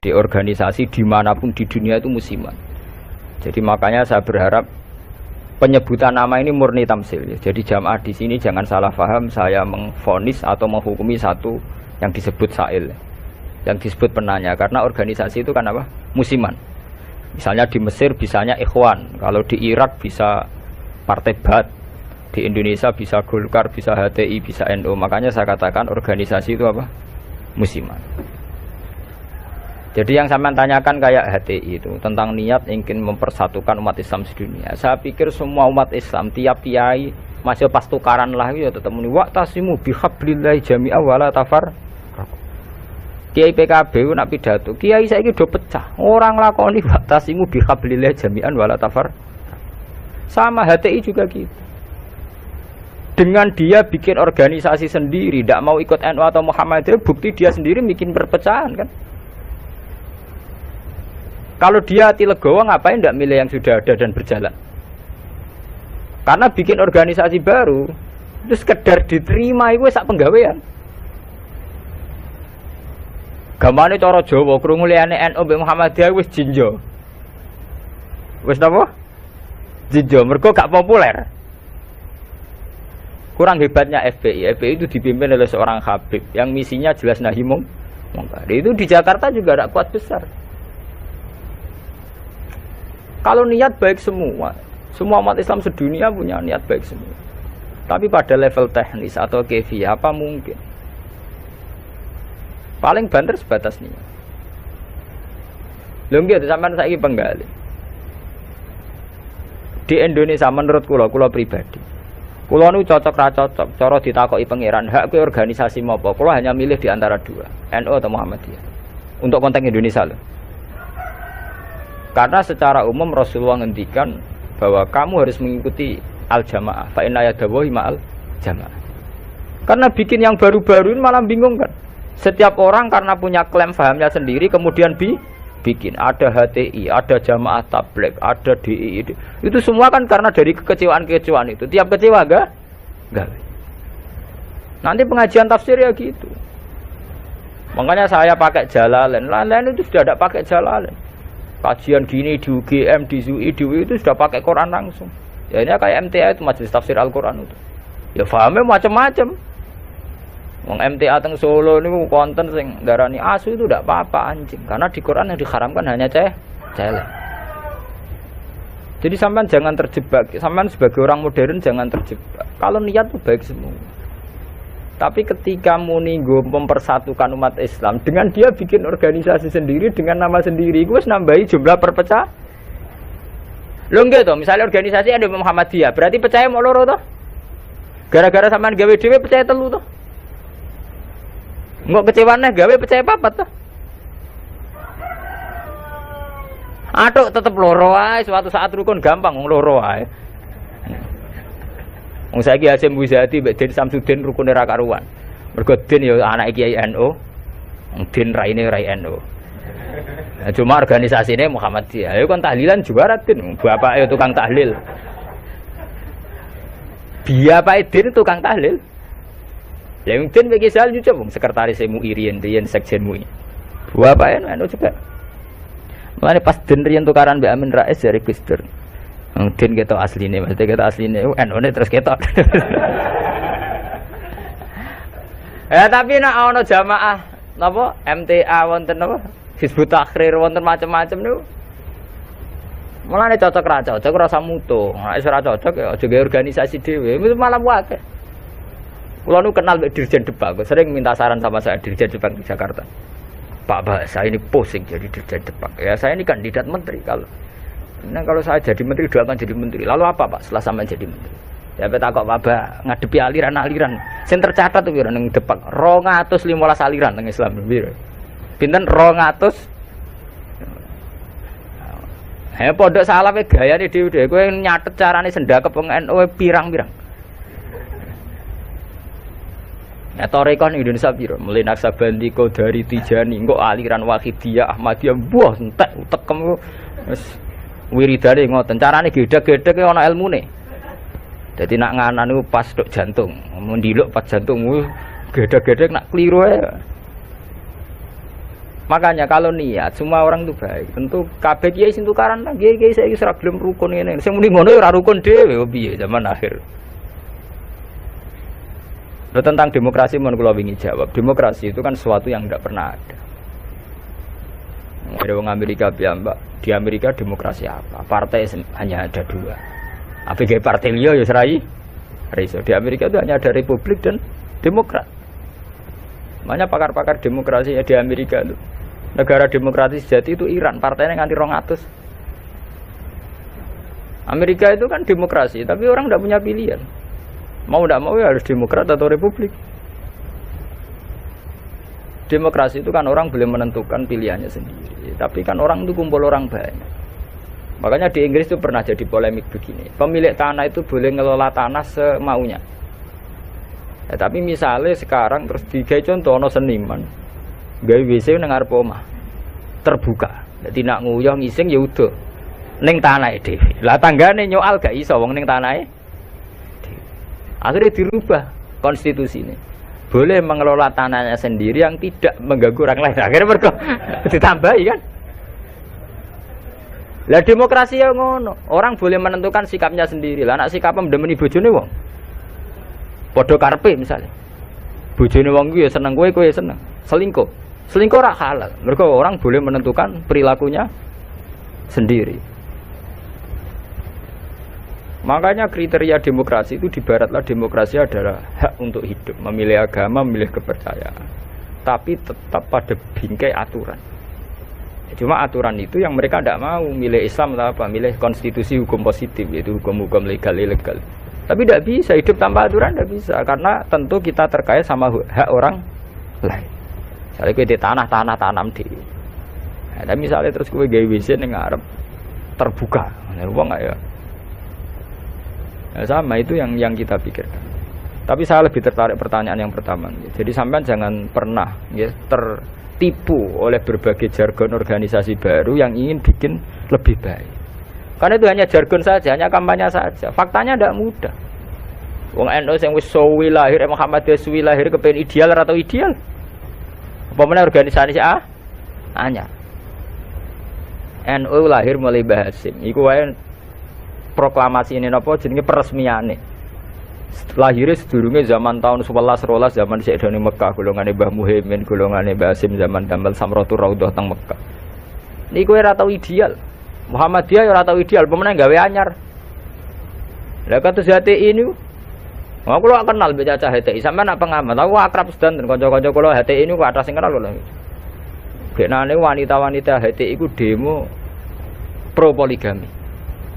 di organisasi dimanapun di dunia itu musiman. Jadi makanya saya berharap penyebutan nama ini murni tamsil. Jadi jamaah di sini jangan salah paham saya mengvonis atau menghukumi satu yang disebut sa'il, yang disebut penanya, karena organisasi itu kan apa? Musiman. Misalnya di Mesir bisanya Ikhwan, kalau di Irak bisa Partai Ba'ath, di Indonesia bisa Golkar, bisa HTI, bisa NU. Makanya saya katakan organisasi itu apa? Musiman. Jadi yang saya tanyakan kayak HTI itu tentang niat ingin mempersatukan umat Islam sedunia. Saya pikir semua umat Islam tiap kiai masih pas tukaran lah ya tetap muni wa'tasimu bihablillahi jami'a wala tafar. Kiai PKB nak pidato, kiai saiki do pecah. Orang lakoni wa'tasimu bihablillahi jami'an wala tafar. Sama HTI juga gitu. Dengan dia bikin organisasi sendiri, tidak mau ikut NU atau Muhammadiyah, bukti dia sendiri bikin perpecahan kan. Kalau dia hati legowo ngapain tidak milih yang sudah ada dan berjalan? Karena bikin organisasi baru itu sekedar diterima itu sak penggawean. Gamane cara Jawa krungu liyane NU mbek Muhammadiyah wis jinjo. Wis napa? Jinjo, mergo gak populer. Kurang hebatnya FPI. FPI itu dipimpin oleh seorang Habib yang misinya jelas nahi mungkar. Itu di Jakarta juga ada kuat besar. Kalau niat baik semua umat Islam sedunia punya niat baik semua. Tapi pada level teknis atau kefiyah apa mungkin? Paling banter sebatas niat. Lho nggih sampean saiki penggali. Di Indonesia menurut kula pribadi. Kula nu cocok ra cocok, cara ditakoki pangeran, hak kowe organisasi mopo? Kula hanya milih di antara dua, NU atau Muhammadiyah. Untuk konteks Indonesia loh. Karena secara umum Rasulullah ngendikan bahwa kamu harus mengikuti al-jamaah. Fa inna yadawahi ma'al jamaah. Karena bikin yang baru-baru ini malah bingung kan. Setiap orang karena punya klaim fahamnya sendiri kemudian bikin. Ada HTI, ada jamaah tabligh, ada DI. Itu semua kan karena dari kekecewaan-kekecewaan itu. Tiap kecewa enggak? Nanti pengajian tafsir ya gitu. Makanya saya pakai Jalalain. Lain-lain itu sudah ada pakai Jalalain. Kajian gini di UGM, di ZUI, di UI itu sudah pakai Quran langsung. Ya ini kayak MTA itu Majelis Tafsir Al-Quran itu. Ya fahamnya macam-macam. Wong MTA teng Solo ini konten sing darani asu itu tidak apa-apa anjing. Karena di Quran yang diharamkan hanya celeng. Jadi sampean jangan terjebak. Sampean sebagai orang modern jangan terjebak. Kalau niat itu baik semua. Tapi ketika muninggo mempersatukan umat Islam dengan dia bikin organisasi sendiri dengan nama sendiri, gue nambahi jumlah perpecah. Lo enggak toh, misalnya organisasi ada Muhammadiyah, berarti percaya mau loro toh? Gara-gara sampean gawe dhewe percaya telu toh? Enggak kecewane gawe percaya papat toh? Aduh tetep loro ae, suatu saat rukun gampang wong loro ae. Wong saiki Hasyim Muzadi mbek Den Samsudin rukune ra karuan. Mergo Den ya anake Kiai NU, Den raine rai NU. Nah, cuma organisasine Muhammadiyah. Ayo kon tahlilan juara Den, bapake tukang tahlil. Bapake Den tukang tahlil. Lah wong Den iki sal nyucup wong sekretaris MUI riyen sekjen MUI. Bapake NU juga. Mulane pas Den riyen tukaran mbek Amin Rais dari Gus Dur. Mungkin kita aslinya, maksudnya kita aslinya, NU terus kita. Ya tapi nak ono jamaah, napa MTA wonten napa, Hizbut Tahrir wonten macam-macam niku. Mulane cocok ra cocok rasa mutu. Nek wis ora cocok ya aja gawe organisasi dhewe, itu malah wae. Kula nu kenal Mbak Dirjen Depak, sering minta saran sama saya Dirjen Depak di Jakarta. Pak, saya ini pusing jadi Dirjen Depak. Ya saya ini kandidat menteri kalau. Nah kalau saya jadi menteri doakan jadi menteri. Lalu apa Pak setelah sampai jadi menteri? Ya peta kok Pak ngadepi aliran-aliran. Sing tercatat tuh nang Depak 215 aliran teng Islam. Pinten 200. Pondok salafe gayane dhewe-dhewe kowe nyatet carane sendakep wong NU pirang-pirang. Ya torikon Indonesia piro? Mulai Naksabandi, Qadari, Tijani, engko aliran Wahidiyah, Ahmadiyah, buah entek utekem wis wiridane ngoten carane gedhe-gedhe ana ilmune. Dadi nak nganan niku pas tok jantung, mendiluk pas jantung gedhe-gedhe nak kliru ae. Makanya kalau niat semua orang itu baik. Tentu kabeh kiai sing tukaran nang kiai saiki ora gelem rukun ngene. Sing muni ngono ora rukun dhewe kok piye zaman akhir. Tentang demokrasi mohon kula wingi jawab. Demokrasi itu kan sesuatu yang tidak pernah ada. Ada orang Amerika piyambak. Di Amerika demokrasi apa? Partai hanya ada 2. Apa kayak partai liya ya serai? Riso. Di Amerika itu hanya ada Republik dan Demokrat. Makanya pakar-pakar demokrasi di Amerika itu negara demokratis sejati itu Iran, partainya nganti 200. Amerika itu kan demokrasi, tapi orang tidak punya pilihan. Mau tidak mau ya harus Demokrat atau Republik. Demokrasi itu kan orang boleh menentukan pilihannya sendiri, tapi kan orang itu kumpul orang banyak. Makanya di Inggris itu pernah jadi polemik begini. Pemilik tanah itu boleh ngelola tanah semaunya. Ya, tapi misalnya sekarang terus digawe contoh ono seniman gawe WC nang arep omah terbuka. Dadi nak nguyah ngising ya udah ning tanahe dhewe. Lah tanggane nyoal gak iso wong ning tanahe dhewe. Akhirnya dirubah konstitusi ini. Boleh mengelola tanahnya sendiri yang tidak mengganggu orang lain. Akhirnya mergo ditambahi kan. Lah demokrasi ya ngono. Orang boleh menentukan sikapnya sendiri. Lah nek sikapnya mendemeni bojone wong. Padha karepe misalnya. Bojone wong kuwi ya seneng kowe ya seneng. Selingkuh. Selingkuh ora halal. Mergo orang boleh menentukan perilakunya sendiri. Makanya kriteria demokrasi itu di baratlah demokrasi adalah hak untuk hidup, memilih agama, memilih kepercayaan. Tapi tetap pada bingkai aturan. Cuma aturan itu yang mereka tidak mau, milih Islam atau apa, milih konstitusi hukum positif, yaitu hukum-hukum legal, ilegal. Tapi tidak bisa, hidup tanpa aturan tidak bisa, karena tentu kita terkait sama hak orang lain. Misalnya kita tanah tanam di. Nah, tapi misalnya terus gue gawe WC ning ngarep terbuka, uang nggak ya? Nah, sama itu yang kita pikirkan. Tapi saya lebih tertarik pertanyaan yang pertama. Jadi sampean jangan pernah ya, tertipu oleh berbagai jargon organisasi baru yang ingin bikin lebih baik. Karena itu hanya jargon saja, hanya kampanye saja. Faktanya tidak mudah. Wong NU sing wis suwi lahir, Muhammadiyah suwi lahir kepen ideal atau ideal? Apa meneh organisasi anyar. NU lahir mulai Mbah Hasim. Iku wae proklamasi ini napa jenenge peresmiane. Lahirnya sedurunge zaman tahun 11 12 zaman Sayyidina Mekah, golongane Mbah Muhaimin, golongane Mbah Hasim zaman damel Samratul Raudhah teng Mekah. Niku ora tau ideal. Muhammadiyah ora tau ideal, pemenang gawe anyar. Lah kados HTI ini aku lo kenal mbek Cacah HTI, sampean nak pengamat. Aku akrab sedanten kanca-kanca kula HTI ini ku atas sing kenal lho. Genane wanita-wanita HTI iku demo pro poligami.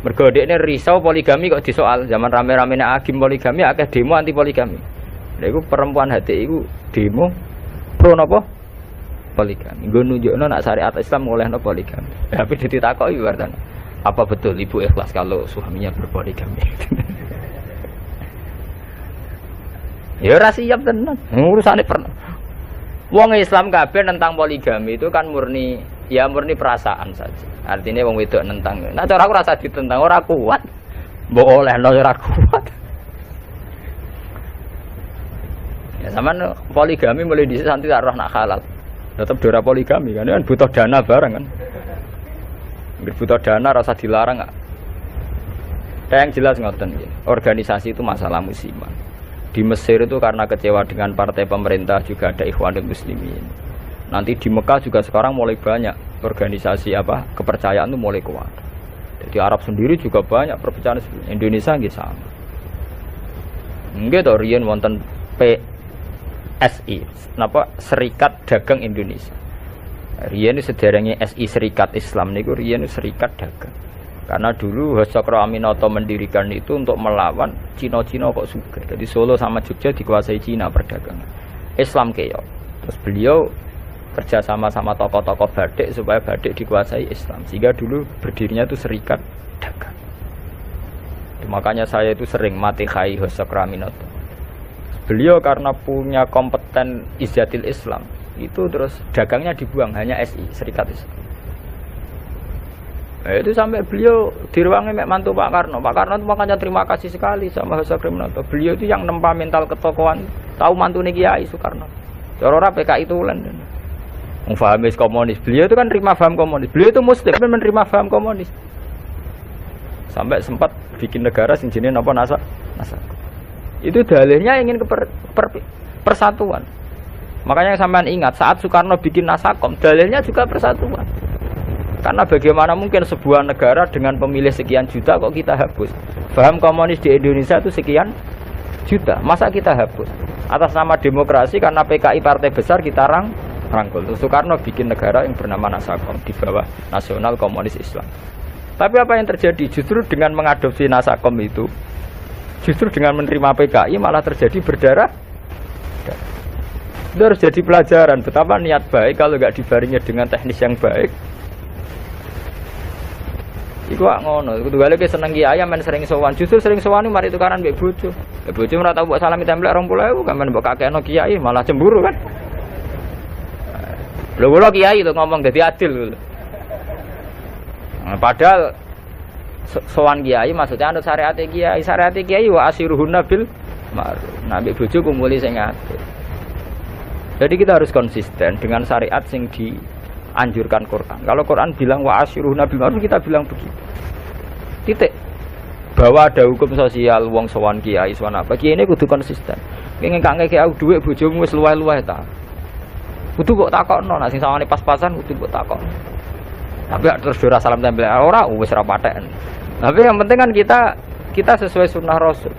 Mergo dekne risau poligami kok disoal. Zaman rame-rame nek agim poligami akeh demo anti poligami. Lha iku perempuan HTI iku demo pro napa? Poligami. Nggo nunjukno nek syariat Islam ngolehno poligami. Tapi ditakoki wartan. Apa betul ibu ikhlas kalau suaminya berpoligami? Ya ora siap tenan. Urusane pernah. Wong Islam kabeh tentang poligami itu kan murni perasaan saja. Artinya wong wedok nentang. Nah cara aku rasa ditentang ora kuat. Mbok olehno ora kuat. Ya sampean poligami mulai dhisik santi tak roh nak halal. Tetep dora poligami kan butuh dana bareng kan. Butuh dana rasa dilarang enggak. Yang jelas ngoten nggih. Organisasi itu masalah musiman. Di Mesir itu karena kecewa dengan partai pemerintah juga ada Ikhwanul Muslimin. Nanti di Mekah juga sekarang mulai banyak organisasi kepercayaan itu mulai kuat. Jadi Arab sendiri juga banyak perpecahan. Indonesia nggih sama. Nggih to riyen wonten PSI, Serikat Dagang Indonesia. Riyen sederenge SI Serikat Islam niku riyen Serikat Dagang. Karena dulu Hasakro Aminoto mendirikan itu untuk melawan Cina-Cina kok sugih. Jadi Solo sama Jogja dikuasai Cina perdagangan. Islam keok. Terus beliau kerja sama tokoh-tokoh badik supaya badik dikuasai Islam. Sehingga dulu berdirinya itu Serikat Dagang. Makanya saya itu sering mati khai Hasakro Aminoto. Beliau karena punya kompeten Izzatil Islam, itu terus dagangnya dibuang, hanya SI, Serikat Islam. Nah, itu sampai beliau diruangi mek mantu Pak Karno. Pak Karno itu makanya terima kasih sekali sama Hasakro Aminoto. Beliau itu yang nempa mental ketokohan, tahu mantune Kiai Soekarno. Cara ora PKI tulen. Fahamis komunis. Beliau itu kan terima paham komunis. Beliau itu muslim menerima paham komunis. Sampai sempat bikin negara sing jenenge napa Nasakom. Itu dalilnya ingin ke persatuan. Makanya sampean ingat saat Soekarno bikin Nasakom, dalilnya juga persatuan. Karena bagaimana mungkin sebuah negara dengan pemilih sekian juta kok kita hapus? Paham komunis di Indonesia itu sekian juta. Masa kita hapus? Atas nama demokrasi karena PKI partai besar kita rangkul. Soekarno bikin negara yang bernama Nasakom di bawah Nasional Komunis Islam. Tapi apa yang terjadi? Justru dengan mengadopsi Nasakom itu, justru dengan menerima PKI malah terjadi berdarah. Itu harus jadi pelajaran betapa niat baik kalau nggak dibaringnya dengan teknis yang baik. Iku ngono, kudu gale ke seneng kiai men sering sowan. Justru sering sowan mari tukaran mbek bojo. Bojo ora tau mbok salami templek 20.000 kan men mbok kakekno kiai malah cemburu kan. Lho kula kiai lho ngomong dadi adil lho. Padahal sowan kiai maksudnya anut syariat kiai wa asiruhunna bil ma'ruf. Nah mbek bojo kumuli sing ngatur. Jadi kita harus konsisten dengan syariat sing dianjurkan Quran. Kalau Quran bilang wa asiruhunna bil ma'ruf kita bilang begitu. Titik. Bahwa ada hukum sosial wong sowan kiai sowan apa. Kiai ini kudu konsisten. Nek ngangke kiai dhuwit bojomu wis luweh-luweh ta. Kudu mbok takokno nek sing sawane pas-pasan kudu mbok takokno. Tapi terus ora salam tempel ora wis ra patek. Tapi yang penting kan kita sesuai sunnah Rasul.